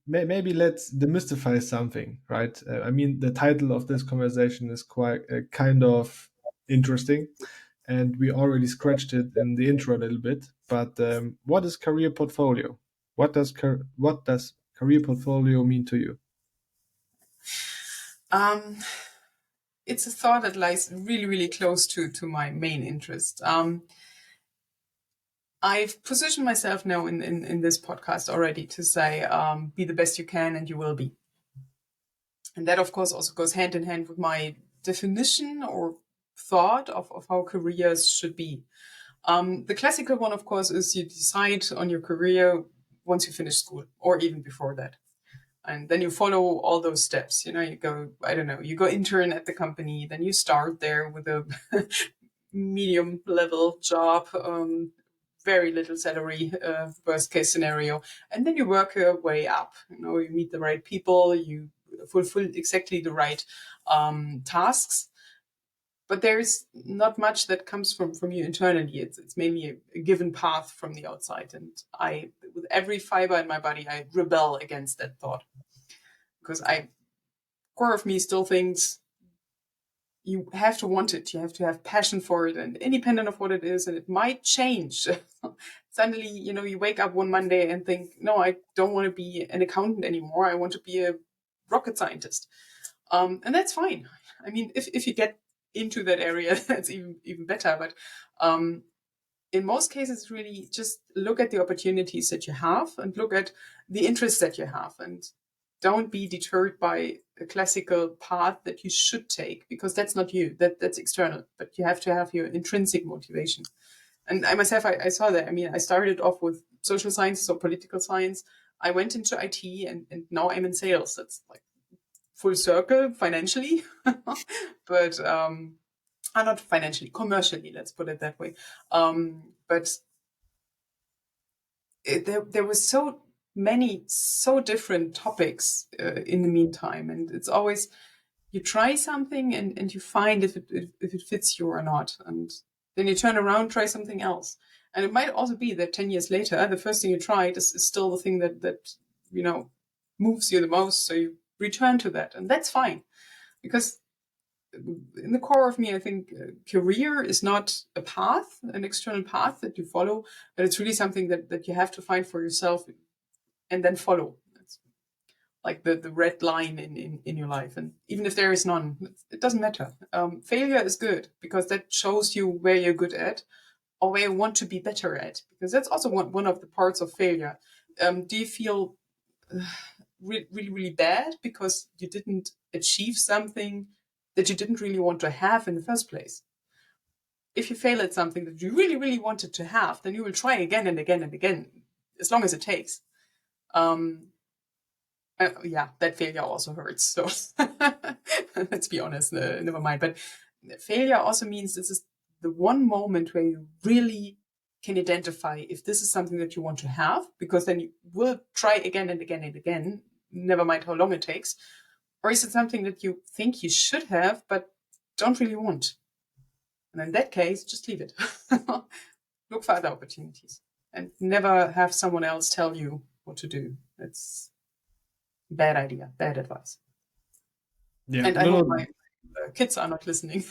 maybe let's demystify something, right? I mean, the title of this conversation is quite kind of interesting, and we already scratched it in the intro a little bit. But what is career portfolio? What does career portfolio mean to you? Um, it's a thought that lies really, really close to my main interest. I've positioned myself now in this podcast already to say, be the best you can and you will be. And that, of course, also goes hand in hand with my definition or thought of how careers should be. The classical one, of course, is you decide on your career once you finish school or even before that. And then you follow all those steps. You go, I don't know, you go intern at the company, then you start there with a medium level job, very little salary, worst case scenario. And then you work your way up. You meet the right people, you fulfill exactly the right tasks. But there's not much that comes from you internally. It's mainly a given path from the outside. And with every fiber in my body, I rebel against that thought. Because core of me still thinks you have to want it. You have to have passion for it, and independent of what it is, and it might change. Suddenly, you wake up one Monday and think, no, I don't want to be an accountant anymore. I want to be a rocket scientist. And that's fine. I mean, if you get into that area, that's even better. But in most cases, really just look at the opportunities that you have and look at the interests that you have, and don't be deterred by a classical path that you should take, because that's not you. That's external. But you have to have your intrinsic motivation. And I myself, I saw that. I mean, I started off with social sciences or political science. I went into IT, and now I'm in sales. That's like full circle financially, but not financially, commercially. Let's put it that way. But there was so many, so different topics in the meantime, and it's always you try something and you find if it fits you or not, and then you turn around, try something else, and it might also be that 10 years later, the first thing you tried is still the thing that moves you the most, so you return to that, and that's fine, because in the core of me, I think career is not a path, an external path that you follow, but it's really something that you have to find for yourself and then follow. It's like the red line in your life. And even if there is none, it doesn't matter. Failure is good because that shows you where you're good at or where you want to be better at, because that's also one of the parts of failure. Do you feel really, really bad because you didn't achieve something that you didn't really want to have in the first place? If you fail at something that you really, really wanted to have, then you will try again and again and again, as long as it takes. Yeah, that failure also hurts. So let's be honest, never mind. But failure also means this is the one moment where you really can identify if this is something that you want to have, because then you will try again and again and again, never mind how long it takes. Or is it something that you think you should have, but don't really want? And in that case, just leave it. Look for other opportunities and never have someone else tell you what to do. It's bad idea, bad advice. Yeah, And I no, hope no. my kids are not listening.